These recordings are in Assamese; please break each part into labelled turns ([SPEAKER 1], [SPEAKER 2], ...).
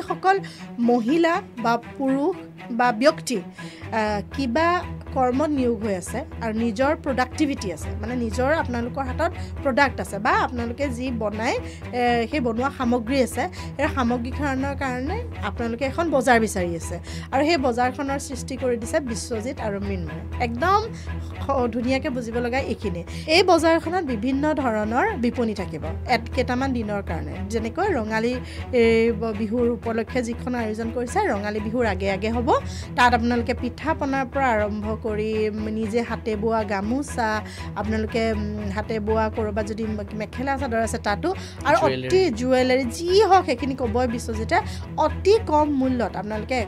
[SPEAKER 1] যিসকল মহিলা বা পুৰুষ বা ব্যক্তি কিবা কৰ্মত নিয়োগ হৈ আছে আৰু নিজৰ প্ৰডাক্টিভিটি আছে মানে নিজৰ আপোনালোকৰ হাতত প্ৰডাক্ট আছে বা আপোনালোকে যি বনাই সেই বনোৱা সামগ্ৰী আছে সেই সামগ্ৰীখনৰ কাৰণে আপোনালোকে এখন বজাৰ বিচাৰি আছে আৰু সেই বজাৰখনৰ সৃষ্টি কৰি দিছে বিশ্বজিৎ আৰু মৃন্ময় একদম ধুনীয়াকৈ বুজিব লগা এইখিনি এই বজাৰখনত বিভিন্ন ধৰণৰ বিপণী থাকিব কেইটামান দিনৰ কাৰণে যেনেকৈ ৰঙালী বিহুৰ উপলক্ষে যিখন আয়োজন কৰিছে ৰঙালী বিহুৰ আগে আগে হ'ব তাত আপোনালোকে পিঠা পনাৰ পৰা আৰম্ভ কৰি নিজে হাতে বোৱা গামোচা আপোনালোকে হাতে বোৱা ক'ৰবাত যদি মেখেলা চাদৰ আছে তাতো আৰু অতি জুৱেলাৰী যি হওক সেইখিনি ক'বই বিশ্বজিতে অতি কম মূল্যত আপোনালোকে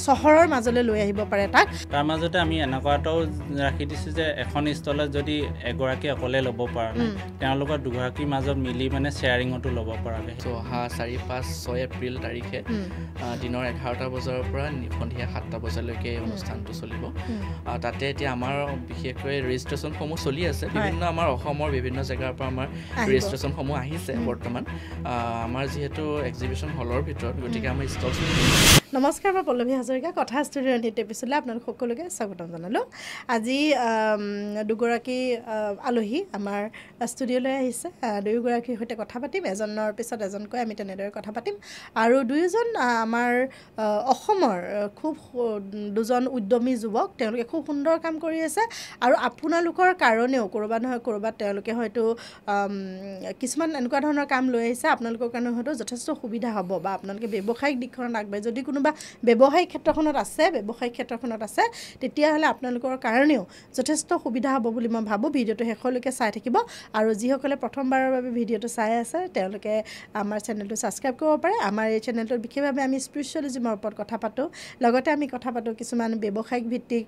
[SPEAKER 1] চহৰৰ মাজলৈ লৈ আহিব পাৰে তাক
[SPEAKER 2] তাৰ মাজতে আমি এনেকুৱা এটাও ৰাখি দিছোঁ যে এখন ষ্টলত যদি এগৰাকী অকলে ল'ব পৰা নাই তেওঁলোকৰ দুগৰাকীৰ মাজত মিলি মানে শ্বেয়াৰিঙতো ল'ব পৰাকৈ
[SPEAKER 3] অহা 4-5-6 এপ্ৰিল তাৰিখে দিনৰ 11টা বজাৰ পৰা সন্ধিয়া 7টা বজালৈকে এই অনুষ্ঠানটো চলিব তাতে এতিয়া আমাৰ বিশেষকৈ ৰেজিষ্ট্ৰেশ্যনসমূহ চলি আছে বিভিন্ন আমাৰ অসমৰ বিভিন্ন জেগাৰ পৰা আমাৰ ৰেজিষ্ট্ৰেশ্যনসমূহ আহিছে বৰ্তমান আমাৰ যিহেতু এক্সিবিশ্যন হলৰ ভিতৰত গতিকে আমাৰ ষ্টল
[SPEAKER 1] নমস্কাৰ মই পল্লৱী হাজৰিকা কথা ষ্টুডিঅ'ৰ নৃত্য এপিছ'ডলৈ আপোনালোক সকলোকে স্বাগতম জনালোঁ আজি দুগৰাকী আলহী আমাৰ ষ্টুডিঅ'লৈ আহিছে দুয়োগৰাকীৰ সৈতে কথা পাতিম এজনৰ পিছত এজনকৈ আমি তেনেদৰে কথা পাতিম আৰু দুয়োজন আমাৰ অসমৰ খুব দুজন উদ্যমী যুৱক তেওঁলোকে খুব সুন্দৰ কাম কৰি আছে আৰু আপোনালোকৰ কাৰণেও ক'ৰবাত নহয় ক'ৰবাত তেওঁলোকে হয়তো কিছুমান এনেকুৱা ধৰণৰ কাম লৈ আহিছে আপোনালোকৰ কাৰণে হয়তো যথেষ্ট সুবিধা হ'ব বা আপোনালোকে ব্যৱসায়িক দিশখনত আগবাঢ়ি যদি কোনোবা ব্যৱসায়িক ক্ষেত্ৰখনত আছে তেতিয়াহ'লে আপোনালোকৰ কাৰণেও যথেষ্ট সুবিধা হ'ব বুলি মই ভাবোঁ ভিডিঅ'টো শেষলৈকে চাই থাকিব আৰু যিসকলে প্ৰথমবাৰৰ বাবে ভিডিঅ'টো চাই আছে তেওঁলোকে আমাৰ চেনেলটো ছাবস্ক্ৰাইব কৰিব পাৰে আমাৰ এই চেনেলটোত বিশেষভাৱে আমি স্পিৰিচুৱেলিজিমৰ ওপৰত কথা পাতোঁ লগতে আমি কথা পাতোঁ কিছুমান ব্যৱসায়িক ভিত্তিক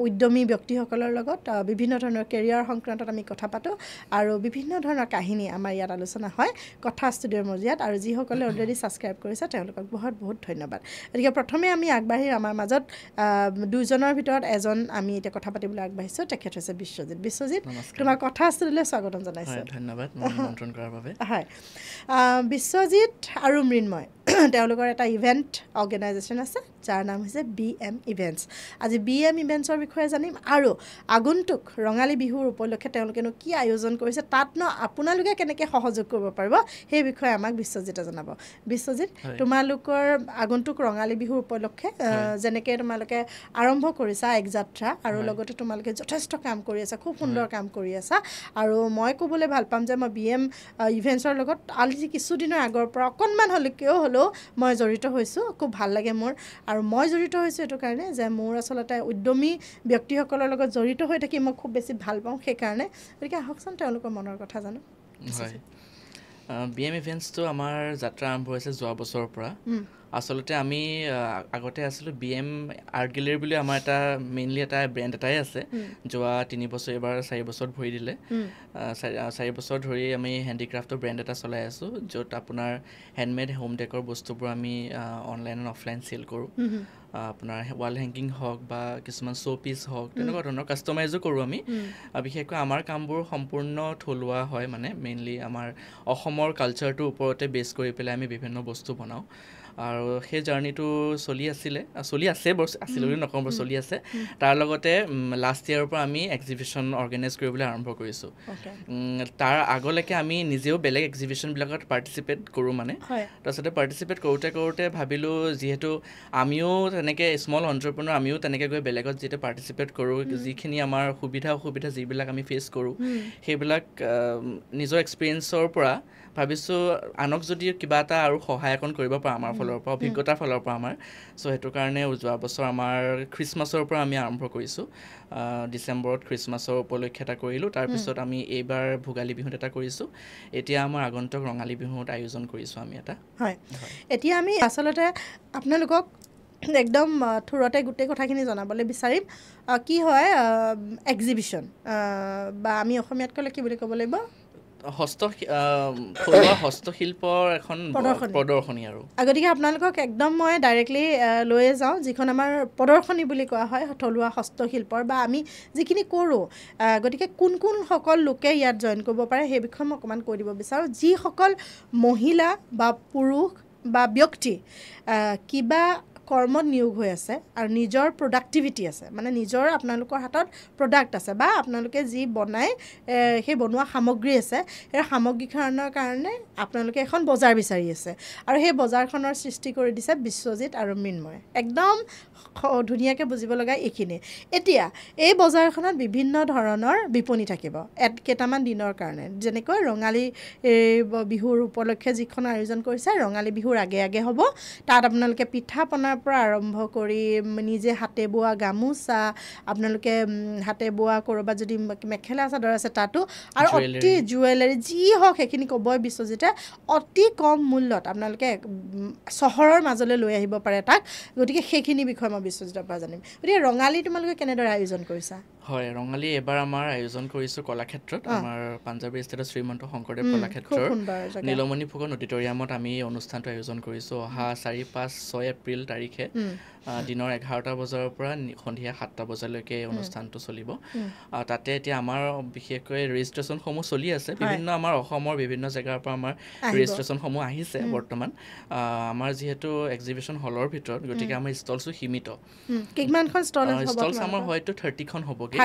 [SPEAKER 1] উদ্যমী ব্যক্তিসকলৰ লগত বিভিন্ন ধৰণৰ কেৰিয়াৰ সংক্ৰান্তত আমি কথা পাতোঁ আৰু বিভিন্ন ধৰণৰ কাহিনী আমাৰ ইয়াত আলোচনা হয় কথা ষ্টুডিঅ'ৰ মজিয়াত আৰু যিসকলে অলৰেডি ছাবস্ক্ৰাইব কৰিছে তেওঁলোকক বহুত বহুত ধন্যবাদ গতিকে প্ৰথমে আমি আগবাঢ়ি আমাৰ মাজত দুজনৰ ভিতৰত এজন আমি এতিয়া কথা পাতিবলৈ আগবাঢ়িছোঁ তেখেত হৈছে বিশ্বজিৎ তোমাৰ কথা ষ্টুডিঅ'লৈ স্বাগতম জনাইছোঁ
[SPEAKER 3] ধন্যবাদ নিমন্ত্ৰণ কৰাৰ বাবে
[SPEAKER 1] হয় বিশ্বজিৎ আৰু মৃন্ময় তেওঁলোকৰ এটা ইভেণ্ট অৰ্গেনাইজেশ্যন আছে যাৰ নাম হৈছে BM ইভেণ্টছ আজি BM ইভেণ্টছৰ বিষয়ে জানিম আৰু আগন্তুক ৰঙালী বিহুৰ উপলক্ষে তেওঁলোকেনো কি আয়োজন কৰিছে তাতনো আপোনালোকে কেনেকৈ সহযোগ কৰিব পাৰিব সেই বিষয়ে আমাক বিশ্বজিতে জনাব বিশ্বজিৎ তোমালোকৰ আগন্তুক ৰঙালী বিহুৰ উপলক্ষে যেনেকৈ তোমালোকে আৰম্ভ কৰিছা এক যাত্ৰা আৰু লগতে তোমালোকে যথেষ্ট কাম কৰি আছা খুব সুন্দৰ কাম কৰি আছা আৰু মই ক'বলৈ ভাল পাম যে মই BM ইভেণ্টছৰ লগত আজি কিছুদিনৰ আগৰ পৰা অকণমান হ'লেও মই জড়িত হৈছোঁ খুব ভাল লাগে মোৰ আৰু মই জড়িত হৈছোঁ এইটো কাৰণে যে মোৰ আচলতে উদ্যমী ব্যক্তিসকলৰ লগত জড়িত হৈ থাকি মই খুব বেছি ভাল পাওঁ সেইকাৰণে গতিকে আহকচোন তেওঁলোকৰ মনৰ কথা জানো
[SPEAKER 3] হয় BM ইভেণ্টছটো আমাৰ যাত্ৰা আৰম্ভ হৈছে যোৱা বছৰৰ পৰা আচলতে আমি আগতে আছিলোঁ BM আৰ্ট গেলেৰী বুলি আমাৰ এটা মেইনলি এটা ব্ৰেণ্ড এটাই আছে যোৱা 3 বছৰ এবাৰ 4 বছৰত ভৰি দিলে 4 বছৰ ধৰি আমি হেণ্ডিক্ৰাফ্টৰ ব্ৰেণ্ড এটা চলাই আছোঁ য'ত আপোনাৰ হেণ্ডমেড হোম ডেকৰ বস্তুবোৰ আমি অনলাইন এণ্ড অফলাইন চেল কৰোঁ আপোনাৰ ৱাল হেংকিং হওক বা কিছুমান শ্ব' পিচ হওক তেনেকুৱা ধৰণৰ কাষ্টমাইজো কৰোঁ আমি বিশেষকৈ আমাৰ কামবোৰ সম্পূৰ্ণ থলুৱা হয় মানে মেইনলি আমাৰ অসমৰ কালচাৰটোৰ ওপৰতে বেছ কৰি পেলাই আমি বিভিন্ন বস্তু বনাওঁ আৰু সেই জাৰ্ণিটো চলি আছে বুলি নকওঁ বাৰু চলি আছে তাৰ লগতে লাষ্ট ইয়াৰৰ পৰা আমি এক্সিবিশ্যন অৰ্গেনাইজ কৰিবলৈ আৰম্ভ কৰিছোঁ তাৰ আগলৈকে আমি নিজেও বেলেগ এক্সিবিশ্যনবিলাকত পাৰ্টিচিপেট কৰোঁ মানে তাৰপিছতে পাৰ্টিচিপেট কৰোঁতে ভাবিলোঁ যিহেতু আমিও তেনেকৈ স্মল এণ্টাৰপ্ৰেনৰ আমিও তেনেকৈ গৈ বেলেগত যেতিয়া পাৰ্টিচিপেট কৰোঁ যিখিনি আমাৰ অসুবিধা যিবিলাক আমি ফেচ কৰোঁ সেইবিলাক নিজৰ এক্সপিৰিয়েঞ্চৰ পৰা ভাবিছোঁ আনক যদি কিবা এটা আৰু সহায় অকণ কৰিব পাৰোঁ আমাৰ ফালৰ পৰা অভিজ্ঞতাৰ ফালৰ পৰা আমাৰ চ' সেইটো কাৰণে যোৱা বছৰ আমাৰ খ্ৰীষ্টমাছৰ পৰা আমি আৰম্ভ কৰিছোঁ ডিচেম্বৰত খ্ৰীষ্টমাছৰ উপলক্ষে এটা কৰিলোঁ তাৰপিছত আমি এইবাৰ ভোগালী বিহুত এটা কৰিছোঁ এতিয়া আমাৰ আগন্তুক ৰঙালী বিহুত আয়োজন কৰিছোঁ আমি এটা
[SPEAKER 1] হয় এতিয়া আমি আচলতে আপোনালোকক একদম থুৰতে গোটেই কথাখিনি জনাবলৈ বিচাৰিম কি হয় এক্সিবিশ্যন বা আমি অসমীয়াত ক'লে কি বুলি ক'ব লাগিব
[SPEAKER 3] হস্তশিল্পৰ এখন প্ৰদৰ্শনী আৰু
[SPEAKER 1] গতিকে আপোনালোকক একদম মই ডাইৰেক্টলি লৈয়ে যাওঁ যিখন আমাৰ প্ৰদৰ্শনী বুলি কোৱা হয় থলুৱা হস্তশিল্পৰ বা আমি যিখিনি কৰোঁ গতিকে কোনসকল লোকে ইয়াত জইন কৰিব পাৰে সেই বিষয়ে মই অকণমান কৈ দিব বিচাৰোঁ যিসকল মহিলা বা পুৰুষ বা ব্যক্তি কিবা কৰ্মত নিয়োগ হৈ আছে আৰু নিজৰ প্ৰডাক্টিভিটি আছে মানে নিজৰ আপোনালোকৰ হাতত প্ৰডাক্ট আছে বা আপোনালোকে যি বনাই সেই বনোৱা সামগ্ৰী আছে সেই সামগ্ৰীখনৰ কাৰণে আপোনালোকে এখন বজাৰ বিচাৰি আছে আৰু সেই বজাৰখনৰ সৃষ্টি কৰি দিছে বিশ্বজিৎ আৰু মৃন্ময় একদম ধুনীয়াকৈ বুজিব লগা এইখিনি এতিয়া এই বজাৰখনত বিভিন্ন ধৰণৰ বিপণী থাকিব কেইটামান দিনৰ কাৰণে যেনেকৈ ৰঙালী বিহুৰ উপলক্ষে যিখন আয়োজন কৰিছে ৰঙালী বিহুৰ আগে আগে হ'ব তাত আপোনালোকে পিঠা পনাৰ পৰা আৰম্ভ কৰি নিজে হাতে বোৱা গামোচা আপোনালোকে হাতে বোৱা ক'ৰবাত যদি মেখেলা চাদৰ আছে তাতো আৰু অতি জুৱেলাৰী যি হওক সেইখিনি ক'বই বিশ্বজিতে অতি কম মূল্যত আপোনালোকে চহৰৰ মাজলৈ লৈ আহিব পাৰে তাক গতিকে সেইখিনি বিষয়ে মই বিশ্বজিতৰ পৰা জানিম গতিকে ৰঙালী তোমালোকে কেনেদৰে আয়োজন কৰিছা
[SPEAKER 3] হয় ৰঙালী এবাৰ আমাৰ আয়োজন কৰিছোঁ কলাক্ষেত্ৰত আমাৰ পাঞ্জাৱী ষ্টেটৰ শ্ৰীমন্ত শংকৰদেৱ কলাক্ষেত্ৰৰ নীলমণি ফুকন অডিটৰিয়ামত আমি এই অনুষ্ঠানটো আয়োজন কৰিছোঁ অহা 4-5-6 এপ্ৰিল তাৰিখে দিনৰ 11টা বজাৰ পৰা সন্ধিয়া 7টা বজালৈকে এই অনুষ্ঠানটো চলিব তাতে এতিয়া আমাৰ বিশেষকৈ ৰেজিষ্ট্ৰেশ্যনসমূহ চলি আছে বিভিন্ন আমাৰ অসমৰ বিভিন্ন জেগাৰ পৰা আমাৰ ৰেজিষ্ট্ৰেশ্যনসমূহ আহিছে বৰ্তমান আমাৰ যিহেতু এক্সিবিশ্যন হলৰ ভিতৰত গতিকে আমাৰ ষ্টলছো সীমিত
[SPEAKER 1] কিমানখন ষ্টল
[SPEAKER 3] আমাৰ হয়তো 30খন হ'বগৈ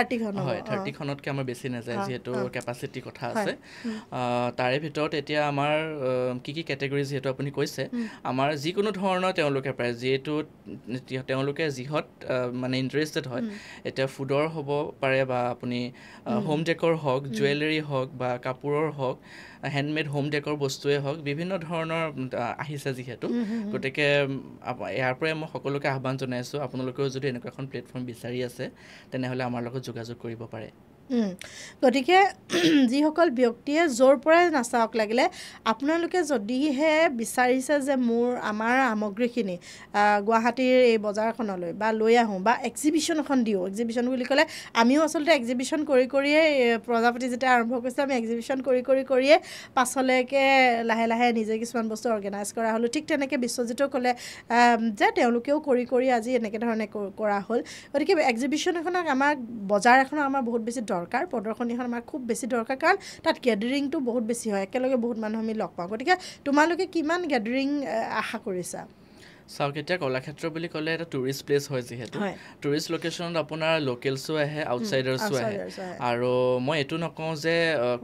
[SPEAKER 3] হয় 30খনতকৈ আমাৰ বেছি নাযায় যিহেতু কেপাচিটি কথা আছে তাৰে ভিতৰত এতিয়া আমাৰ কি কি কেটেগৰী যিহেতু আপুনি কৈছে আমাৰ যিকোনো ধৰণৰ তেওঁলোকে প্ৰায় যিহেতু তেওঁলোকে যিহত মানে ইণ্টাৰেষ্টেড হয় এতিয়া ফুডৰ হ'ব পাৰে বা আপুনি হোম ডেকৰ হওক জুৱেলাৰী হওক বা কাপোৰৰ হওক হেণ্ডমেড হোম ডেকৰ বস্তুৱে হওক বিভিন্ন ধৰণৰ আহিছে যিহেতু গতিকে ইয়াৰ পৰাই মই সকলোকে আহ্বান জনাইছোঁ আপোনালোকেও যদি এনেকুৱা এখন প্লেটফৰ্ম বিচাৰি আছে তেনেহ'লে আমাৰ লগত যোগাযোগ কৰিব পাৰে
[SPEAKER 1] গতিকে যিসকল ব্যক্তিয়ে য'ৰ পৰাই নাচাওক লাগিলে আপোনালোকে যদিহে বিচাৰিছে যে আমাৰ সামগ্ৰীখিনি গুৱাহাটীৰ এই বজাৰখনলৈ বা লৈ আহোঁ বা এক্সিবিশ্যন এখন দিওঁ এক্সিবিশ্যন বুলি ক'লে আমিও আচলতে এক্সিবিশ্যন কৰিয়ে প্ৰজাপতি যেতিয়া আৰম্ভ কৰিছোঁ আমি এক্সিবিশ্যন কৰিয়ে পাছলৈকে লাহে লাহে নিজে কিছুমান বস্তু অৰ্গেনাইজ কৰা হ'লোঁ ঠিক তেনেকৈ বিশ্বজিতেও ক'লে যে তেওঁলোকেও কৰি আজি এনেকৈ ধৰণে কৰা হ'ল গতিকে এক্সিবিশ্যন এখনক আমাক বজাৰ এখনক আমাৰ বহুত বেছি দৰকাৰ প্ৰদৰ্শনীখন আমাৰ খুব বেছি দৰকাৰ কাৰণ তাত গেডাৰিংটো বহুত বেছি হয় একেলগে বহুত মানুহ আমি লগ পাওঁ গতিকে তোমালোকে কিমান গেডাৰিং আশা কৰিছা
[SPEAKER 3] চাওক এতিয়া কলাক্ষেত্ৰ বুলি ক'লে এটা টুৰিষ্ট প্লেচ হয় যিহেতু টুৰিষ্ট লোকেশ্যনত আপোনাৰ লোকেলছো আহে আউটছাইডাৰ্ছো আহে আৰু মই এইটো নকওঁ যে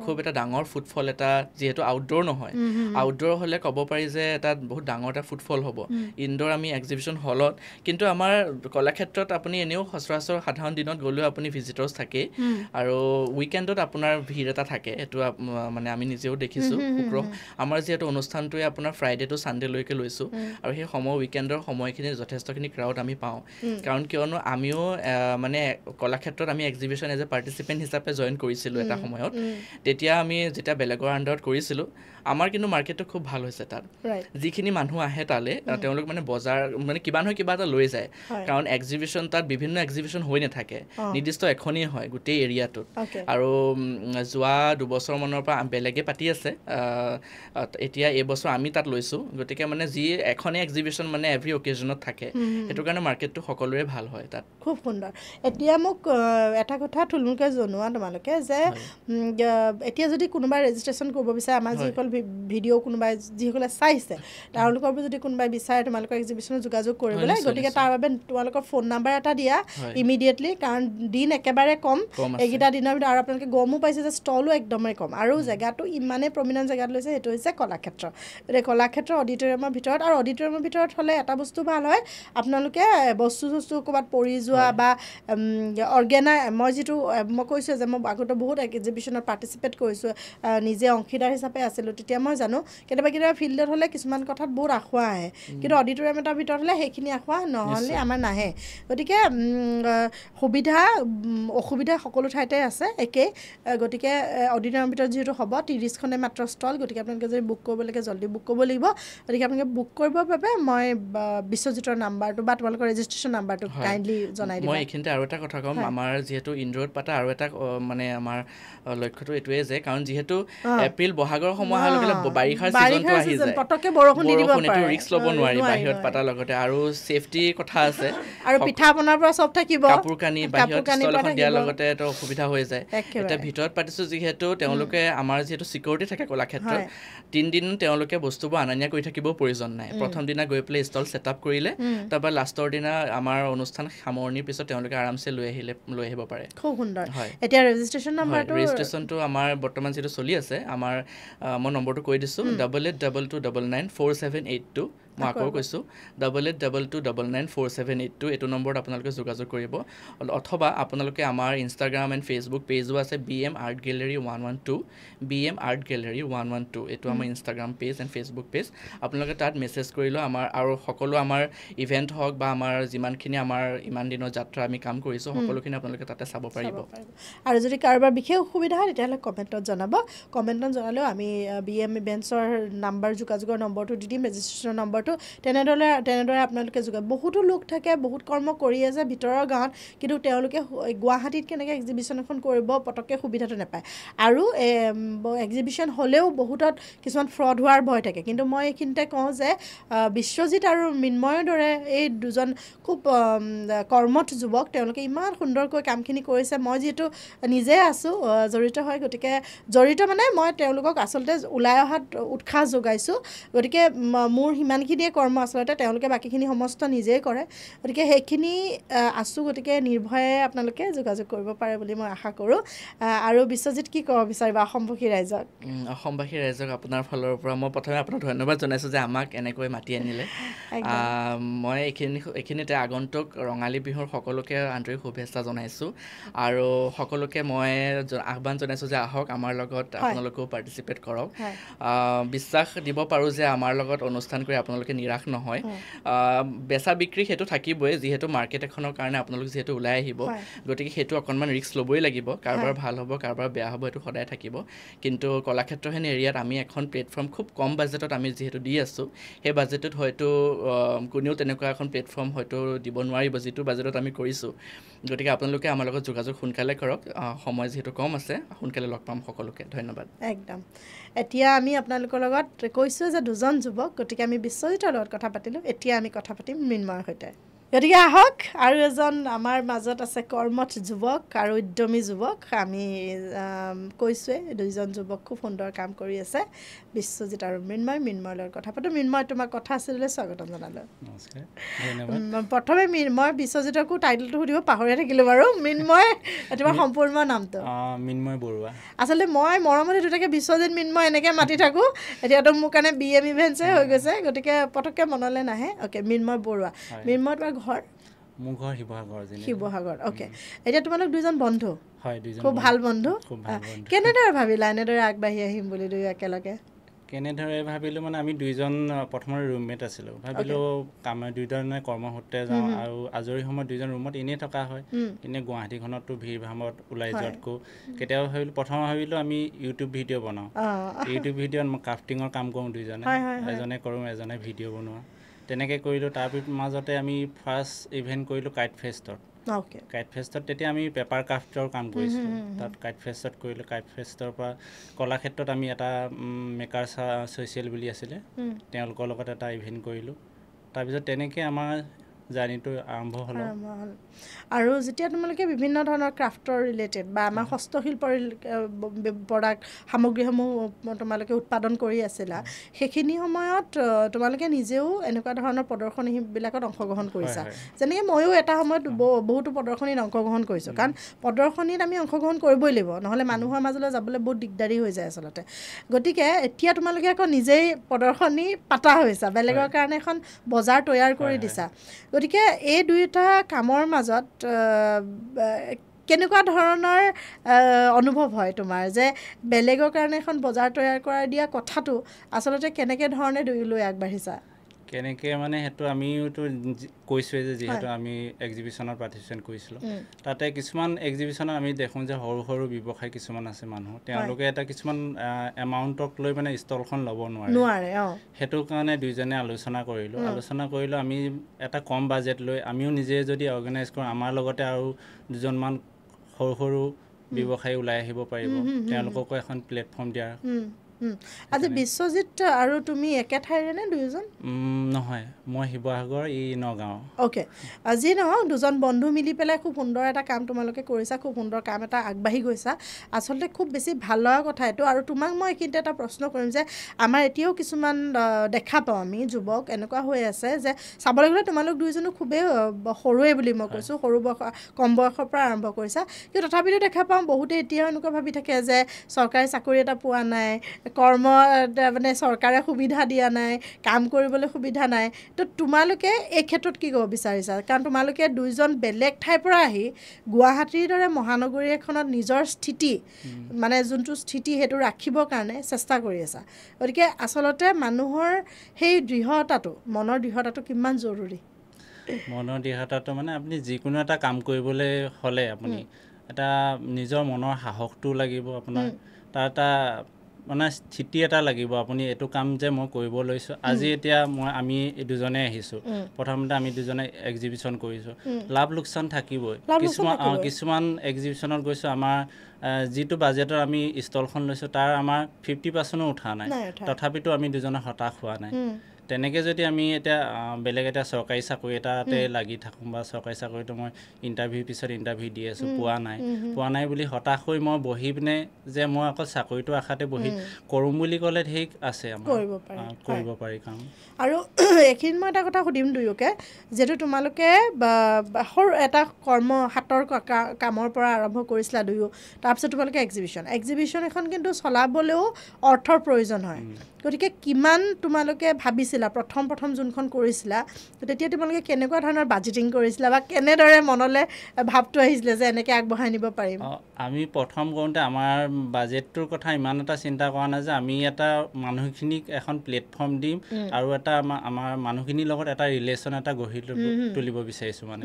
[SPEAKER 3] খুব এটা ডাঙৰ ফুটফল এটা যিহেতু আউটডোৰ নহয় আউটডোৰ হ'লে ক'ব পাৰি যে এটা বহুত ডাঙৰ এটা ফুটফল হ'ব ইনডোৰ আমি এক্সিবিশ্যন হলত কিন্তু আমাৰ কলাক্ষেত্ৰত আপুনি এনেও সচৰাচৰ সাধাৰণ দিনত গ'লেও আপুনি ভিজিটৰ্ছ থাকেই আৰু উইকেণ্ডত আপোনাৰ ভিৰ এটা থাকে এইটো মানে আমি নিজেও দেখিছোঁ আমাৰ যিহেতু অনুষ্ঠানটোৱে আপোনাৰ ফ্ৰাইডে টু ছানডেলৈকে লৈছোঁ আৰু সেই সময় উইকেণ্ডৰ সময়খিনি যথেষ্টখিনি ক্ৰাউড আমি পাওঁ কাৰণ কিয়নো আমিও মানে কলাক্ষেত্ৰত আমি এক্সিবিশ্যন এজ এ পাৰ্টিচিপেণ্ট হিচাপে জইন কৰিছিলোঁ এটা সময়ত তেতিয়া আমি যেতিয়া বেলেগৰ আণ্ডাৰত কৰিছিলোঁ আমাৰ কিন্তু মাৰ্কেটটো খুব ভাল হৈছে তাত যিখিনি মানুহ আহে তালৈ তেওঁলোক মানে বজাৰ মানে কিবা নহয় কিবা এটা লৈ যায় কাৰণ এক্সিবিশ্যন তাত বিভিন্ন এক্সিবিশ্যন হৈ নাথাকে নিৰ্দিষ্ট এখনেই হয় গোটেই এৰিয়াটোত আৰু যোৱা 2 বছৰমানৰ পৰা বেলেগে পাতি আছে এতিয়া এইবছৰ আমি তাত লৈছোঁ গতিকে মানে যি এখনেই এক্সিবিশ্যন মানে এভৰি অকেজনত থাকে সেইটো কাৰণে মাৰ্কেটটো সকলোৰে ভাল হয় তাত
[SPEAKER 1] খুব সুন্দৰ এতিয়া মোক এটা কথা থুলমূলকৈ জনোৱা তোমালোকে যে এতিয়া যদি কোনোবাই ৰেজিষ্ট্ৰেশ্যন কৰিব বিচাৰে আমাৰ যিসকল ভিডিঅ' কোনোবাই যিসকলে চাইছে তেওঁলোকৰ যদি কোনোবাই বিচাৰে তোমালোকৰ এক্সিবিশ্যনত যোগাযোগ কৰিবলৈ গতিকে তাৰ বাবে তোমালোকৰ ফোন নাম্বাৰ এটা দিয়া ইমিডিয়েটলি কাৰণ দিন একেবাৰে কম এইকেইটা দিনৰ ভিতৰত আৰু আপোনালোকে গমো পাইছে যে ষ্টলো একদমেই কম আৰু জেগাটো ইমানেই প্ৰমিনেণ্ট জেগাত লৈছে সেইটো হৈছে কলাক্ষেত্ৰ গতিকে কলাক্ষেত্ৰ অডিটৰিয়ামৰ ভিতৰত আৰু অডিটৰিয়ামৰ ভিতৰত হ'লে এটা বস্তু ভাল হয় আপোনালোকে বস্তু ক'ৰবাত পৰি যোৱা বা মই কৈছোঁ যে মই আগতে বহুত এক্সিবিশ্যনত পাৰ্টিচিপেট কৰিছোঁ নিজে অংশীদাৰ হিচাপে আছিলোঁ তেতিয়া মই জানো কেতিয়াবা ফিল্ডত হ'লে কিছুমান কথাত বহুত আখুৱা আহে কিন্তু অডিটৰিয়াম এটাৰ ভিতৰত হ'লে সেইখিনি আখুৱা নহ'লে আমাৰ নাহে গতিকে সুবিধা অসুবিধা সকলো ঠাইতে আছে একেই গতিকে অডিটৰিয়ামৰ ভিতৰত যিহেতু হ'ব 30খনে মাত্ৰ ষ্টল গতিকে আপোনালোকে যদি বুক কৰিব লাগে জল্দি বুক কৰিব লাগিব গতিকে আপোনালোকে বুক কৰিবৰ বাবে মই বিশ্বজিতৰ নাম্বাৰটো বা তোমালোকৰ ৰেজিষ্ট্ৰেশ্যন নাম্বাৰটো কাইণ্ডলি জনাই দিম
[SPEAKER 3] মই এইখিনিতে আৰু এটা কথা ক'ম আমাৰ যিহেতু ইনডোৰত পাতা আৰু এটা মানে আমাৰ লক্ষ্যটো এইটোৱে যে কাৰণ যিহেতু এপ্ৰিল বহাগৰ সময় অহাৰ লগে লগে বাৰিষাৰ ছিজনটো আহি যায়
[SPEAKER 1] পটককে বৰষুণ দি দিব
[SPEAKER 3] বৰষুণটো
[SPEAKER 1] পাৰে
[SPEAKER 3] ৰিস্ক ল'ব নোৱাৰি বাহিৰত পাতাৰ লগতে আৰু ছেফটিৰ কথা আছে
[SPEAKER 1] আৰু পিঠা পনাৰ পৰা চব থাকিব
[SPEAKER 3] কাপোৰ কানি বাহিৰত ষ্টল এখন দিয়াৰ লগতে এটা অসুবিধা হৈ যায় এতিয়া ভিতৰত পাতিছোঁ যিহেতু তেওঁলোকে আমাৰ যিহেতু চিকিউৰিটি থাকে কলাক্ষেত্ৰত 3 দিন তেওঁলোকে বস্তুবোৰ আনা নিয়া কৰি থাকিবও প্ৰয়োজন নাই প্ৰথম দিনা গৈ পেলাই ষ্টল ছেট আপ কৰিলে তাৰপৰা লাষ্টৰ দিনা আমাৰ অনুষ্ঠান সামৰণিৰ পিছত তেওঁলোকে আৰামছে লৈ আহিব পাৰে
[SPEAKER 1] খুব সুন্দৰ এতিয়া ৰেজিষ্ট্ৰেশ্যন নম্বৰটো
[SPEAKER 3] ৰেজিষ্ট্ৰেশ্যনটো আমাৰ বৰ্তমান যেটো চলি আছে আমাৰ মই নম্বৰটো কৈ দিছোঁ 8822994782 মই আকৌ কৈছোঁ 8822994782 এইটো নম্বৰত আপোনালোকে যোগাযোগ কৰিব অথবা আপোনালোকে আমাৰ ইনষ্টাগ্ৰাম এণ্ড ফেচবুক পেজো আছে BM Art Gallery 112 BM Art Gallery 112 এইটো আমাৰ Instagram page and Facebook page আপোনালোকে তাত মেছেজ কৰিলেও আমাৰ আৰু সকলো আমাৰ ইভেণ্ট হওক বা আমাৰ যিমানখিনি আমাৰ ইমান দিনৰ যাত্ৰা আমি কাম কৰিছোঁ সকলোখিনি আপোনালোকে তাতে চাব পাৰিব
[SPEAKER 1] আৰু যদি কাৰোবাৰ বিশেষ অসুবিধা হয় তেতিয়াহ'লে কমেণ্টত জনাব কমেণ্টত জনালেও আমি BM ইভেণ্টছৰ নাম্বাৰ যোগাযোগৰ নম্বৰটো দি দিম ৰেজিষ্ট্ৰেশ্যন নম্বৰটো তেনেদৰে আপোনালোকে বহুতো লোক থাকে বহুত কৰ্ম কৰি আছে ভিতৰৰ গাঁৱত কিন্তু তেওঁলোকে গুৱাহাটীত কেনেকৈ এক্সিবিশ্যন এখন কৰিব পটককৈ সুবিধাটো নাপায় আৰু এক্সিবিশ্যন হ'লেও বহুতত কিছুমান ফ্ৰড হোৱাৰ ভয় থাকে কিন্তু মই এইখিনিতে কওঁ যে বিশ্বজিৎ আৰু মৃন্ময়ৰ দৰে এই দুজন খুব কৰ্মঠ যুৱক তেওঁলোকে ইমান সুন্দৰকৈ কামখিনি কৰিছে মই যিহেতু নিজে আছোঁ জড়িত হয় গতিকে জড়িত মানে মই তেওঁলোকক আচলতে ওলাই অহাত উৎসাহ যোগাইছোঁ গতিকে মোৰ সিমানখিনিয়ে কৰ্ম আচলতে তেওঁলোকে বাকীখিনি সমস্ত নিজেই কৰে গতিকে সেইখিনি আছোঁ গতিকে নিৰ্ভয়ে আপোনালোকে যোগাযোগ কৰিব পাৰে বুলি মই আশা কৰোঁ আৰু বিশ্বজিৎ কি ক'ব বিচাৰিবা অসমবাসী ৰাইজক
[SPEAKER 3] আপোনাৰ ফালৰ পৰা মই প্ৰথমে আপোনাক ধন্যবাদ জনাইছোঁ যে আমাক এনেকৈ মাতি আনিলে মই এইখিনিতে আগন্তুক ৰঙালী বিহুৰ সকলোকে আন্তৰিক শুভেচ্ছা জনাইছোঁ আৰু সকলোকে মই আহ্বান জনাইছোঁ যে আহক আমাৰ লগত আপোনালোকেও পাৰ্টিচিপেট কৰক বিশ্বাস দিব পাৰোঁ যে আমাৰ লগত অনুষ্ঠান কৰি আপোনালোকে নিৰাশ নহয় বেচা বিক্ৰী সেইটো থাকিবই যিহেতু মাৰ্কেট এখনৰ কাৰণে আপোনালোক যিহেতু ওলাই আহিব গতিকে সেইটো অকণমান ৰিস্ক ল'বই লাগিব কাৰোবাৰ ভাল হ'ব কাৰোবাৰ বেয়া হ'ব এইটো সদায় থাকিব কিন্তু কলাক্ষেত্ৰহেন এৰিয়াত আমি এখন প্লেটফৰ্ম খুব কম বাজেটত আমি যিহেতু দি আছোঁ সেই বাজেটত হয়তো কোনেও তেনেকুৱা এখন প্লেটফৰ্ম হয়তো দিব নোৱাৰিব যিটো বাজেটত আমি কৰিছোঁ গতিকে আপোনালোকে আমাৰ লগত যোগাযোগ সোনকালে কৰক সময় যিহেতু কম আছে সোনকালে লগ পাম সকলোকে ধন্যবাদ
[SPEAKER 1] একদম এতিয়া আমি আপোনালোকৰ লগত কৈছোঁ যে দুজন যুৱক গতিকে আমি বিশ্বজিতৰ লগত কথা পাতিলোঁ এতিয়া আমি কথা পাতিম মৃন্ময়ৰ সৈতে গতিকে আহক আৰু এজন আমাৰ মাজত আছে কৰ্মঠ যুৱক আৰু উদ্যমী যুৱক আমি কৈছোঁৱে দুইজন যুৱক খুব সুন্দৰ কাম কৰি আছে বিশ্বজিৎ আৰু মৃন্ময়ৰ লগত কথা পাতোঁ মৃন্ময় তোমাৰ কথা আছিলে স্বাগতম জনালোঁ প্ৰথমে মই বিশ্বজিতকো টাইটেলটো সুধিব পাহৰিয়ে থাকিলোঁ বাৰু মৃন্ময় তোমাৰ সম্পূৰ্ণ নামটো
[SPEAKER 2] মৃন্ময় বৰুৱা
[SPEAKER 1] আচলতে মই মৰমতে দুটাকে বিশ্বজিৎ মৃন্ময় এনেকৈ মাতি থাকোঁ এতিয়াতো মোৰ কাৰণে BM ইভেণ্টছে হৈ গৈছে গতিকে পটককৈ মনলৈ নাহে অ'কে মৃন্ময় বৰুৱা মৃন্ময় তোমাৰ ঘৰ
[SPEAKER 2] মোৰ ঘৰ
[SPEAKER 1] শিৱসাগৰ অ'কে এতিয়া তোমালোক দুজন বন্ধু
[SPEAKER 2] হয় দুজন
[SPEAKER 1] খুব ভাল বন্ধু কেনেদৰে ভাবিলা এনেদৰে আগবাঢ়ি আহিম বুলি দুয়ো একেলগে
[SPEAKER 2] কেনেদৰে ভাবিলোঁ মানে আমি দুইজন প্ৰথমতে ৰুমমেট আছিলোঁ ভাবিলোঁ দুইজনে কৰ্মসূত্ৰে যাওঁ আৰু আজৰি সময়ত দুইজন ৰুমত এনেই থকা হয় এনেই গুৱাহাটীখনতো ভিৰ ভামত ওলাই যোৱাতকৈ কেতিয়াবা ভাবিলোঁ আমি ইউটিউব ভিডিঅ' বনাওঁ ইউটিউব ভিডিঅ'ত মই ক্ৰাফটিঙৰ কাম কৰোঁ দুইজনে এজনে কৰোঁ এজনে ভিডিঅ' বনোৱা তেনেকৈ কৰিলোঁ তাৰ মাজতে আমি ফাৰ্ষ্ট ইভেণ্ট কৰিলোঁ কাইট ফেষ্টত তেতিয়া আমি পেপাৰ ক্ৰাফ্টৰ কাম কৰিছিলোঁ তাত কাইট ফেষ্টত কৰিলোঁ কাইট ফেষ্টৰ পৰা কলাক্ষেত্ৰত আমি এটা মেকাৰ ছ'চিয়েল বুলি আছিলে তেওঁলোকৰ লগত এটা ইভেণ্ট কৰিলোঁ তাৰপিছত তেনেকৈ আমাৰ জাৰ্ণিটো আৰম্ভ হ'ল
[SPEAKER 1] আৰু যেতিয়া তোমালোকে বিভিন্ন ধৰণৰ ক্ৰাফ্টৰ ৰিলেটেড বা আমাৰ হস্তশিল্পৰ প্ৰডাক্ট সামগ্ৰীসমূহ তোমালোকে উৎপাদন কৰি আছিলা সেইখিনি সময়ত তোমালোকে নিজেও এনেকুৱা ধৰণৰ প্ৰদৰ্শনীবিলাকত অংশগ্ৰহণ কৰিছা যেনেকৈ ময়ো এটা সময়ত বহুতো প্ৰদৰ্শনীত অংশগ্ৰহণ কৰিছোঁ কাৰণ প্ৰদৰ্শনীত আমি অংশগ্ৰহণ কৰিবই লাগিব নহ'লে মানুহৰ মাজলৈ যাবলৈ বহুত দিগদাৰী হৈ যায় আচলতে গতিকে এতিয়া তোমালোকে আকৌ নিজেই প্ৰদৰ্শনী পাতা হৈছা বেলেগৰ কাৰণে এখন বজাৰ তৈয়াৰ কৰি দিছা গতিকে এই দুয়োটা কামৰ মাজত কেনেকুৱা ধৰণৰ অনুভৱ হয় তোমাৰ যে বেলেগৰ কাৰণে এখন বজাৰ তৈয়াৰ কৰা দিয়া কথাটো আচলতে কেনেকৈ ধৰণে দুয়োলৈ আগবাঢ়িছা
[SPEAKER 2] কেনেকৈ মানে সেইটো আমিওতো কৈছোঁৱে যে যিহেতু আমি এক্সিবিশ্যনত পাৰ্টিচিপেট কৰিছিলোঁ তাতে কিছুমান এক্সিবিশ্যনত আমি দেখোঁ যে সৰু সৰু ব্যৱসায় কিছুমান আছে মানুহ তেওঁলোকে এটা কিছুমান এমাউণ্টক লৈ মানে ষ্টলখন ল'ব নোৱাৰে সেইটো কাৰণে দুইজনে আলোচনা কৰিলোঁ আমি এটা কম বাজেট লৈ আমিও নিজে যদি অৰ্গেনাইজ কৰোঁ আমাৰ লগতে আৰু দুজনমান সৰু সৰু ব্যৱসায়ী ওলাই আহিব পাৰিব তেওঁলোককো এখন প্লেটফৰ্ম দিয়াৰ
[SPEAKER 1] আজি বিশ্বজিৎ আৰু তুমি একে ঠাইৰে নে দুয়োজন?
[SPEAKER 2] নহয়, মই শিৱসাগৰ, ই নগাঁও।
[SPEAKER 1] অ'কে, আজি নহওক দুজন বন্ধু মিলি পেলাই খুব সুন্দৰ এটা কাম তোমালোকে কৰিছা, খুব সুন্দৰ কাম এটা আগবাঢ়ি গৈছা। আচলতে খুব বেছি ভাল লগা কথা এইটো। আৰু তোমাক মই এইখিনিতে এটা প্ৰশ্ন কৰিম যে আমাৰ এতিয়াও কিছুমান দেখা পাওঁ আমি যুৱক এনেকুৱা হৈ আছে যে চাবলৈ গ'লে তোমালোক দুয়োজনো খুবেই সৰুৱে বুলি মই কৈছোঁ, কম বয়সৰ পৰা আৰম্ভ কৰিছা, কিন্তু তথাপিতো দেখা পাওঁ বহুতে এতিয়াও এনেকুৱা ভাবি থাকে যে চৰকাৰী চাকৰি এটা পোৱা নাই, কৰ্ম মানে চৰকাৰে সুবিধা দিয়া নাই, কাম কৰিবলৈ সুবিধা নাই। তো তোমালোকে এই ক্ষেত্ৰত কি ক'ব বিচাৰিছা? কাৰণ তোমালোকে দুইজন বেলেগ ঠাইৰ পৰা আহি গুৱাহাটীৰ দৰে মহানগৰী এখনত নিজৰ স্থিতি মানে যোনটো স্থিতি সেইটো ৰাখিবৰ কাৰণে চেষ্টা কৰি আছা। গতিকে আচলতে মানুহৰ সেই দৃঢ়তাটো, মনৰ দৃঢ়তাটো কিমান জৰুৰী?
[SPEAKER 2] মনৰ দৃঢ়তাটো মানে আপুনি যিকোনো এটা কাম কৰিবলৈ হ'লে আপুনি এটা নিজৰ মনৰ সাহসটো লাগিব, আপোনাৰ তাৰ এটা মানে স্থিতি এটা লাগিব। আপুনি এইটো কাম যে মই কৰিব লৈছোঁ, আজি এতিয়া আমি দুজনে আহিছোঁ, প্ৰথমতে আমি দুজনে এক্সিবিশ্যন কৰিছোঁ, লাভ লোকচান থাকিবই। কিছুমান এক্সিবিশ্যনত গৈছোঁ, আমাৰ যিটো বাজেটৰ আমি ষ্টলখন লৈছোঁ তাৰ আমাৰ 50% উঠা নাই, তথাপিতো আমি দুজনে হতাশ হোৱা নাই। তেনেকৈ যদি আমি এতিয়া বেলেগ এটা চৰকাৰী চাকৰি এটাতে লাগি থাকোঁ বা চৰকাৰী চাকৰিটো মই ইণ্টাৰভিউ পিছত ইণ্টাৰভিউ দি আছোঁ, পোৱা নাই বুলি হতাশ হৈ মই বহি পিনে যে মই অকল চাকৰিটো আশাতে বহি কৰিম বুলি ক'লে ঠিক আছে, আমাৰ কৰিব পাৰি কাম।
[SPEAKER 1] আৰু এইখিনি মই এটা কথা সুধিম দুয়োকে, যিহেতু তোমালোকে সৰু এটা হাতৰ কামৰ পৰা আৰম্ভ কৰিছিলা দুয়ো, তাৰপিছত তোমালোকে এক্সিবিশ্যন এখন কিন্তু চলাবলৈও অৰ্থৰ প্ৰয়োজন হয়। গতিকে কিমান তোমালোকে ভাবিছিলা প্ৰথম যোনখন কৰিছিলা, তেতিয়া তোমালোকে কেনেকুৱা ধৰণৰ বাজেটিং কৰিছিলা বা কেনেদৰে মনলৈ ভাৱটো আহিছিলে যে এনেকৈ আগবঢ়াই নিব পাৰিম?
[SPEAKER 2] আমি প্ৰথম কৰোঁতে আমাৰ বাজেটটোৰ কথা ইমান এটা চিন্তা কৰা নাই যে আমি এটা মানুহখিনিক এখন প্লেটফৰ্ম দিম আৰু এটা আমাৰ মানুহখিনিৰ লগত এটা ৰিলেশ্যন এটা গঢ়ি তুলিব বিচাৰিছোঁ। মানে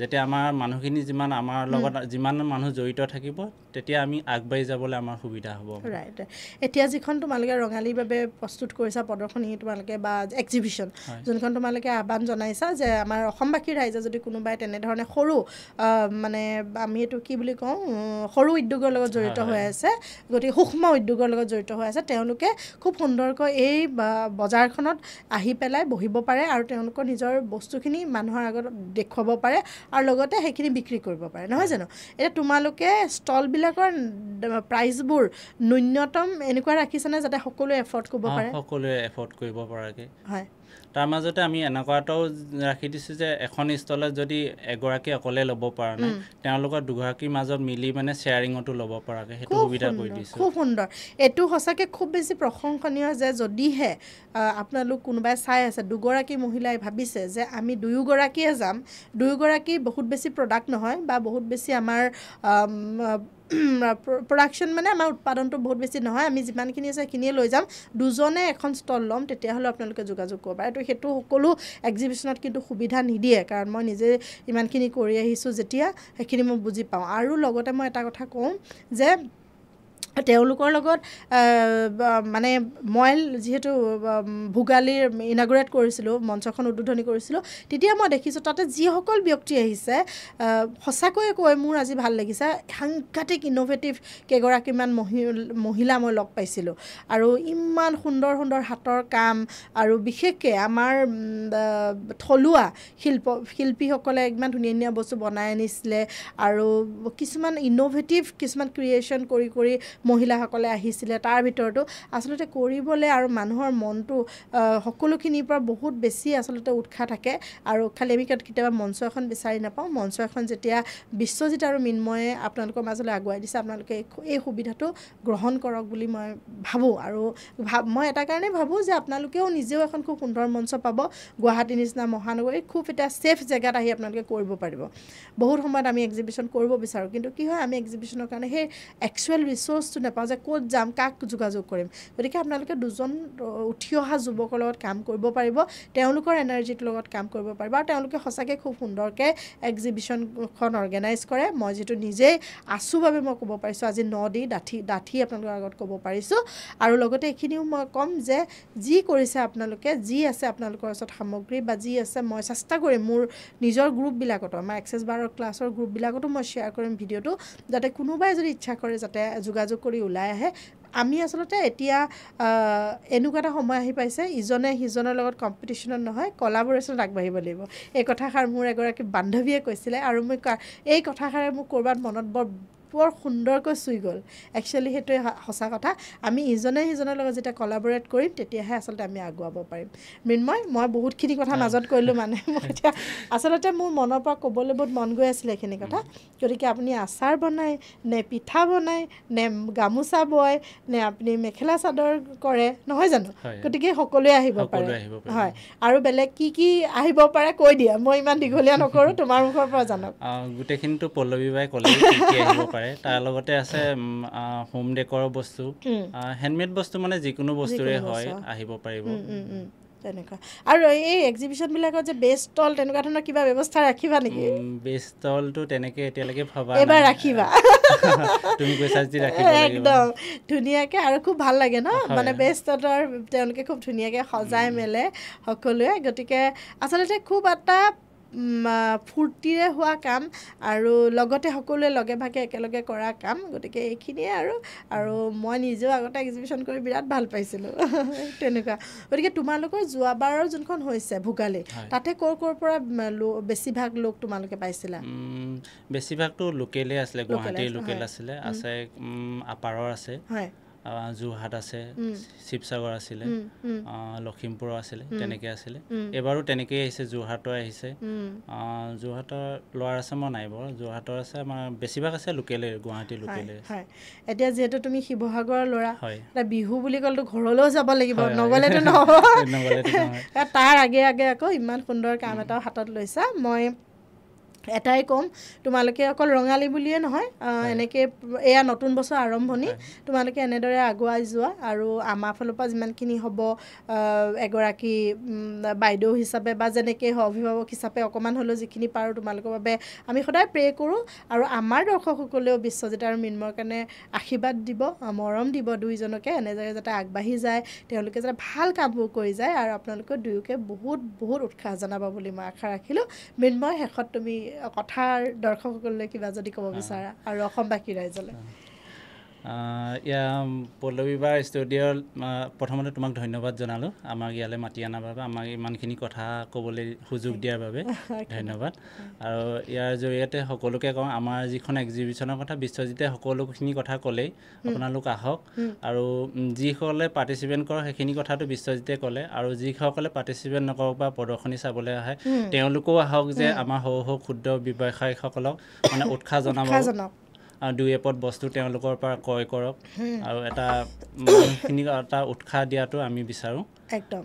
[SPEAKER 2] যেতিয়া আমাৰ মানুহখিনি আমাৰ লগত যিমান মানুহ জড়িত থাকিব তেতিয়া আমি আগবাঢ়ি যাবলৈ আমাৰ সুবিধা হ'ব।
[SPEAKER 1] ৰাইট। এতিয়া যিখন তোমালোকে ৰঙালীৰ বাবে প্ৰস্তুত কৰিছা প্ৰদৰ্শনী তোমালোকে বা এক্সিবিশ্যন, যোনখন তোমালোকে আহ্বান জনাইছা যে আমাৰ অসমবাসী ৰাইজে যদি কোনোবাই তেনেধৰণে সৰু মানে আমি এইটো কি বুলি কওঁ, সৰু উদ্যোগৰ লগত জড়িত হৈ আছে, গতিকে সূক্ষ্ম উদ্যোগৰ লগত জড়িত হৈ আছে, তেওঁলোকে খুব সুন্দৰকৈ এই বজাৰখনত আহি পেলাই বহিব পাৰে আৰু তেওঁলোকৰ নিজৰ বস্তুখিনি মানুহৰ আগত দেখুৱাব পাৰে আৰু লগতে সেইখিনি বিক্ৰী কৰিব পাৰে, নহয় জানো? এতিয়া তোমালোকে ষ্টলবিলাকৰ প্ৰাইচবোৰ ন্যূনতম এনেকুৱা ৰাখিছেনে যাতে সকলোৱে এফৰ্ড কৰিব পাৰে?
[SPEAKER 2] সকলোৱে এফৰ্ড কৰিব পৰাকৈ।
[SPEAKER 1] হয়।
[SPEAKER 2] তাৰ মাজতে আমি এনেকুৱা এটাও ৰাখি দিছোঁ যে এখন ষ্টলত যদি এগৰাকী অকলে ল'ব পৰা নাই, তেওঁলোকৰ দুগৰাকীৰ মাজত মিলি মানে শ্বেয়াৰিঙতো ল'ব পৰাকৈ সেইটো সুবিধা কৰি দিছোঁ।
[SPEAKER 1] খুব সুন্দৰ। এইটো সঁচাকৈ খুব বেছি প্ৰশংসনীয় যে যদিহে আপোনালোক কোনোবাই চাই আছে, দুগৰাকী মহিলাই ভাবিছে যে আমি দুয়োগৰাকীয়ে যাম, দুয়োগৰাকী বহুত বেছি প্ৰডাক্ট নহয় বা বহুত বেছি আমাৰ প্ৰডাকশ্যন মানে আমাৰ উৎপাদনটো বহুত বেছি নহয়, আমি যিমানখিনি আছে সেইখিনিয়ে লৈ যাম, দুজনে এখন ষ্টল ল'ম, তেতিয়াহ'লে আপোনালোকে যোগাযোগ কৰিব পাৰে। সেইটো সকলো এক্সিবিশ্যনত কিন্তু সুবিধা নিদিয়ে, কাৰণ মই নিজে ইমানখিনি কৰি আহিছোঁ যেতিয়া সেইখিনি মই বুজি পাওঁ। আৰু লগতে মই এটা কথা কওঁ যে তেওঁলোকৰ লগত মানে মই যিহেতু ভোগালীৰ ইনাগুৰেট কৰিছিলোঁ, মঞ্চখন উদ্বোধনী কৰিছিলোঁ, তেতিয়া মই দেখিছোঁ তাতে যিসকল ব্যক্তি আহিছে সঁচাকৈয়ে কৈ মোৰ আজি ভাল লাগিছে, সাংঘাতিক ইন'ভেটিভ কেইগৰাকীমান মহিলা মই লগ পাইছিলোঁ আৰু ইমান সুন্দৰ হাতৰ কাম আৰু বিশেষকৈ আমাৰ থলুৱা শিল্পীসকলে ইমান ধুনীয়া বস্তু বনাই আনিছিলে আৰু কিছুমান ইন'ভেটিভ কিছুমান ক্ৰিয়েশ্যন কৰি মহিলাসকলে আহিছিলে। তাৰ ভিতৰতো আচলতে কৰিবলৈ আৰু মানুহৰ মনটো সকলোখিনিৰ পৰা বহুত বেছি আচলতে উৎসাহ থাকে আৰু খালি আমি কেতিয়াবা মঞ্চ এখন বিচাৰি নাপাওঁ। মঞ্চ এখন যেতিয়া বিশ্বজিৎ আৰু মিন্ময়ে আপোনালোকৰ মাজলৈ আগুৱাই দিছে, আপোনালোকে এই সুবিধাটো গ্ৰহণ কৰক বুলি মই ভাবোঁ। আৰু মই এটা কাৰণেই ভাবোঁ যে আপোনালোকেও নিজেও এখন খুব সুন্দৰ মঞ্চ পাব, গুৱাহাটীৰ নিচিনা মহানগৰীত খুব এটা ছেফ জেগাত আহি আপোনালোকে কৰিব পাৰিব। বহুত সময়ত আমি এক্সিবিশ্যন কৰিব বিচাৰোঁ, কিন্তু কি হয় আমি এক্সিবিশ্যনৰ কাৰণে সেই একচুৱেল ৰিচোৰ্চটো নাপাওঁ যে ক'ত যাম, কাক যোগাযোগ কৰিম। গতিকে আপোনালোকে দুজন উঠি অহা যুৱকৰ লগত কাম কৰিব পাৰিব, তেওঁলোকৰ এনাৰ্জিটোৰ লগত কাম কৰিব পাৰিব আৰু তেওঁলোকে সঁচাকৈ খুব সুন্দৰকৈ এক্সিবিশ্যনখন অৰ্গেনাইজ কৰে। মই যিটো নিজেই আছোঁ বাবে মই ক'ব পাৰিছোঁ, আজি ডাঠি আপোনালোকৰ আগত ক'ব পাৰিছোঁ। আৰু লগতে এইখিনিও মই ক'ম যে যি কৰিছে আপোনালোকে, যি আছে আপোনালোকৰ ওচৰত সামগ্ৰী বা যি আছে, মই চেষ্টা কৰিম মোৰ নিজৰ গ্ৰুপবিলাকতো, আমাৰ এক্সেছ বাৰৰ ক্লাছৰ গ্ৰুপবিলাকতো মই শ্বেয়াৰ কৰিম ভিডিঅ'টো, যাতে কোনোবাই যদি ইচ্ছা কৰে যাতে যোগাযোগ কৰি ওলাই আহে। আমি আচলতে এতিয়া এনেকুৱা এটা সময় আহি পাইছে ইজনে সিজনৰ লগত কম্পিটিশ্যনত নহয় কলাবৰেশ্যনত আগবাঢ়িব লাগিব এই কথাষাৰ মোৰ এগৰাকী বান্ধৱীয়ে কৈছিলে আৰু মই এই কথাষাৰে মোক ক'ৰবাত মনত বৰ সুন্দৰকৈ চুই গ'ল একচুৱেলি সেইটোৱে সঁচা কথা আমি ইজনে সিজনৰ লগত যেতিয়া কলাবৰেট কৰিম তেতিয়াহে আচলতে আমি আগুৱাব পাৰিম মৃন্ময় মই বহুতখিনি কথা মাজত কৰিলোঁ মানে মই এতিয়া আচলতে মোৰ মনৰ পৰা ক'বলৈ বহুত মন গৈ আছিলে এইখিনি কথা গতিকে আপুনি আচাৰ বনায় নে পিঠা বনায় নে গামোচা বয় নে আপুনি মেখেলা চাদৰ কৰে নহয় জানো গতিকে সকলোৱে আহিব পাৰে হয় আৰু বেলেগ কি আহিব পাৰে কৈ দিয়া মই ইমান দীঘলীয়া নকৰোঁ তোমাৰ মুখৰ পৰা জানক
[SPEAKER 2] গোটেইখিনিতো পল্লৱী বাই ক'লে কি আহিব পাৰে তাৰ লগতে আছে হোম ডেকৰৰ বস্তু হেণ্ডমেড বস্তু মানে যিকোনো বস্তুৰে হয় আহিব পাৰিব
[SPEAKER 1] তেনেকুৱা আৰু এই এক্সিবিশ্যনবিলাকত যে বেষ্ট ষ্টল তেনেকুৱা ধৰণৰ কিবা ব্যৱস্থা ৰাখিবা নেকি
[SPEAKER 2] বেষ্ট ষ্টলটো তেনেকৈ এতিয়ালৈকে ভবা
[SPEAKER 1] এবাৰ ৰাখিবা
[SPEAKER 2] তুমি কৈছা যদি ৰাখিব লাগিব
[SPEAKER 1] একদম ধুনীয়াকৈ আৰু খুব ভাল লাগে ন মানে বেষ্ট ষ্টলৰ তেওঁলোকে খুব ধুনীয়াকৈ সজাই মেলে সকলোৱে গতিকে আচলতে খুব এটা ফূৰ্তিৰে হোৱা কাম আৰু লগতে সকলোৱে লগে ভাগে একেলগে কৰা কাম গতিকে এইখিনিয়ে আৰু মই নিজেও আগতে এক্সিবিশ্যন কৰি বিৰাট ভাল পাইছিলোঁ তেনেকুৱা গতিকে তোমালোকৰ যোৱাবাৰৰ যোনখন হৈছে ভোগালী তাতে ক'ৰ পৰা বেছিভাগ লোক তোমালোকে পাইছিলা
[SPEAKER 2] বেছিভাগতো লোকেলেই আছিলে গুৱাহাটীৰ লোকেল আছিলে আছে আপাৰৰ আছে যোৰহাট আছে শিৱসাগৰ আছিলে লখিমপুৰ আছিলে তেনেকৈ আছিলে এবাৰো তেনেকৈয়ে আহিছে যোৰহাটৰ আহিছে যোৰহাটৰ ল'ৱাৰ আছে মই নাই বাৰু যোৰহাটৰ আছে আমাৰ বেছিভাগ আছে লোকেলে গুৱাহাটী লোকেলে
[SPEAKER 1] হয় এতিয়া যিহেতু তুমি শিৱসাগৰৰ ল'ৰা এতিয়া বিহু বুলি ক'লেতো ঘৰলৈও যাব লাগিব নগ'লেতো নহ'ব তাৰ আগে আগে আকৌ ইমান সুন্দৰ কাম এটাও হাতত লৈছা মই এটাই ক'ম তোমালোকে অকল ৰঙালী বুলিয়ে নহয় এনেকৈ এয়া নতুন বছৰ আৰম্ভণি তোমালোকে এনেদৰে আগুৱাই যোৱা আৰু আমাৰ ফালৰ পৰা যিমানখিনি হ'ব এগৰাকী বাইদেউ হিচাপে বা যেনেকৈ অভিভাৱক হিচাপে অকণমান হ'লেও যিখিনি পাৰোঁ তোমালোকৰ বাবে আমি সদায় প্ৰে কৰোঁ আৰু আমাৰ দৰ্শকসকলেও বিশ্বজিত আৰু মৃন্ময়ৰ কাৰণে আশীৰ্বাদ দিব মৰম দিব দুইজনকে এনেদৰে যাতে আগবাঢ়ি যায় তেওঁলোকে যাতে ভাল কামবোৰ কৰি যায় আৰু আপোনালোকে দুয়োকে বহুত বহুত উৎসাহ জনাব বুলি মই আশা ৰাখিলোঁ মৃন্ময় শেষত তুমি কথাৰ দৰ্শকসকললৈ কিবা যদি ক'ব বিচাৰা আৰু অসমবাসী ৰাইজলৈ
[SPEAKER 2] পল্লৱী বাৰ ষ্টুডিঅ'ৰ প্ৰথমতে তোমাক ধন্যবাদ জনালোঁ আমাক ইয়ালৈ মাতি অনাৰ বাবে আমাক ইমানখিনি কথা ক'বলৈ সুযোগ দিয়াৰ বাবে ধন্যবাদ আৰু ইয়াৰ জৰিয়তে সকলোকে কওঁ আমাৰ যিখন এক্সিবিশ্যনৰ কথা বিশ্বজিতে সকলোখিনি কথা ক'লেই আপোনালোক আহক আৰু যিসকলে পাৰ্টিচিপেণ্ট কৰক সেইখিনি কথাটো বিশ্বজিতে ক'লে আৰু যিসকলে পাৰ্টিচিপেণ্ট নকৰক বা প্ৰদৰ্শনী চাবলৈ আহে তেওঁলোকেও আহক যে আমাৰ সৰু সৰু ক্ষুদ্ৰ ব্যৱসায়ীসকলক মানে উৎসাহ জনাব দুই এপদ বস্তু তেওঁলোকৰ পৰা ক্ৰয় কৰক আৰু এটা মানুহখিনিক এটা উৎসাহ দিয়াটো আমি বিচাৰোঁ
[SPEAKER 1] একদম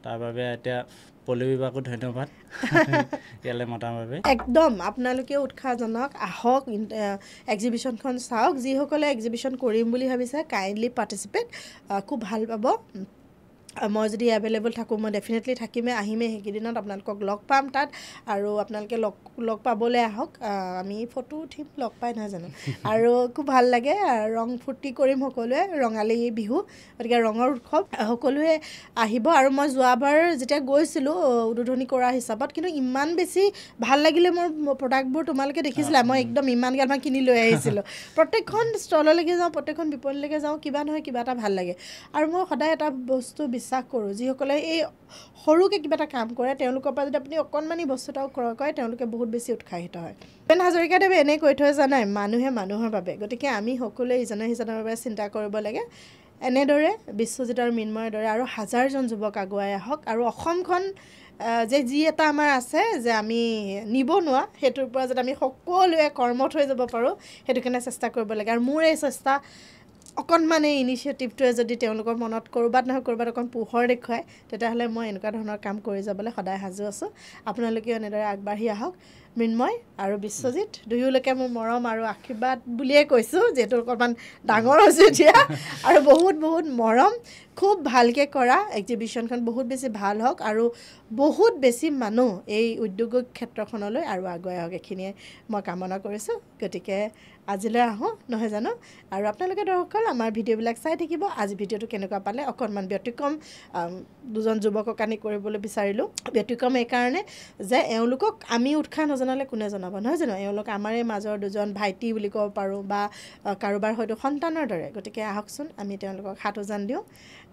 [SPEAKER 2] তাৰ বাবে এতিয়া পল্লৱী বাকো ধন্যবাদ ইয়ালৈ মতাৰ বাবে
[SPEAKER 1] একদম আপোনালোকে উৎসাহ জনাওক আহক এক্সিবিশ্যনখন চাওক যিসকলে এক্সিবিশ্যন কৰিম বুলি ভাবিছে কাইণ্ডলি পাৰ্টিচিপেট খুব ভাল পাব মই যদি এভেইলেবল থাকোঁ মই ডেফিনেটলি থাকিমেই আহিমেই সেইকেইদিনত আপোনালোকক লগ পাম তাত আৰু আপোনালোকে লগ পাবলৈ আহক আমি ফটো উঠিম লগ পাই নহয় জানো আৰু খুব ভাল লাগে ৰং ফূৰ্তি কৰিম সকলোৱে ৰঙালী বিহু গতিকে ৰঙৰ উৎসৱ সকলোৱে আহিব আৰু মই যোৱাবাৰ যেতিয়া গৈছিলোঁ উদ্বোধনী কৰা হিচাপত কিন্তু ইমান বেছি ভাল লাগিলে মোৰ প্ৰডাক্টবোৰ তোমালোকে দেখিছিলা মই একদম ইমান গাল মই কিনি লৈ আহিছিলোঁ প্ৰত্যেকখন ষ্টললৈকে যাওঁ প্ৰত্যেকখন বিপণীলৈকে যাওঁ কিবা নহয় কিবা এটা ভাল লাগে আৰু মই সদায় এটা বস্তু বিশ্বাস কৰোঁ যিসকলে এই সৰুকৈ কিবা এটা কাম কৰে তেওঁলোকৰ পৰা যদি আপুনি অকণমানি বস্তু এটাও ক্ৰয় কৰে তেওঁলোকে বহুত বেছি উৎসাহিত হয় ভূপেন হাজৰিকাদেৱে এনেই কৈ থৈ জানাই মানুহে মানুহৰ বাবে গতিকে আমি সকলোৱে ইজনে সিজনৰ বাবে চিন্তা কৰিব লাগে এনেদৰে বিশ্বজিত আৰু মৃন্ময়ৰ দৰে আৰু হাজাৰজন যুৱক আগুৱাই আহক আৰু অসমখন যে যি এটা আমাৰ আছে যে আমি নিবনুৱা সেইটোৰ পৰা যাতে আমি সকলোৱে কৰ্মত হৈ যাব পাৰোঁ সেইটো কাৰণে চেষ্টা কৰিব লাগে আৰু মোৰ এই চেষ্টা অকণমান এই ইনিচিয়েটিভটোৱে যদি তেওঁলোকৰ মনত ক'ৰবাত নহয় ক'ৰবাত অকণ পোহৰ দেখুৱায় তেতিয়াহ'লে মই এনেকুৱা ধৰণৰ কাম কৰি যাবলৈ সদায় সাজু আছোঁ আপোনালোকেও এনেদৰে আগবাঢ়ি আহক মৃন্ময় আৰু বিশ্বজিত দুয়োলৈকে মোৰ মৰম আৰু আশীৰ্বাদ বুলিয়ে কৈছোঁ যিহেতু অকণমান ডাঙৰ হৈছোঁ এতিয়া আৰু বহুত বহুত মৰম খুব ভালকৈ কৰা এক্সিবিশ্যনখন বহুত বেছি ভাল হওক আৰু বহুত বেছি মানুহ এই উদ্যোগিক ক্ষেত্ৰখনলৈ আৰু আগুৱাই আহক এইখিনিয়ে মই কামনা কৰিছোঁ গতিকে আজিলৈ আহোঁ নহয় জানো আৰু আপোনালোকে দৰ্শকসকল আমাৰ ভিডিঅ'বিলাক চাই থাকিব আজি ভিডিঅ'টো কেনেকুৱা পালে অকণমান ব্যতিক্ৰম দুজন যুৱকক আনি কৰিবলৈ বিচাৰিলোঁ ব্যতিক্ৰম এইকাৰণে যে এওঁলোকক আমি উৎসাহ নজনালে কোনে জনাব নহয় জানো এওঁলোক আমাৰে মাজৰ দুজন ভাইটি বুলি ক'ব পাৰোঁ বা কাৰোবাৰ হয়তো সন্তানৰ দৰে গতিকে আহকচোন আমি তেওঁলোকক হাত উজান দিওঁ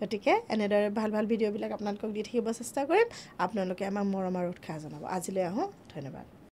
[SPEAKER 1] গতিকে এনেদৰে ভাল ভাল ভিডিঅ'বিলাক আপোনালোকক দি থাকিব চেষ্টা কৰিম আপোনালোকে আমাক মৰম আৰু উৎসাহ জনাব আজিলৈ আহোঁ ধন্যবাদ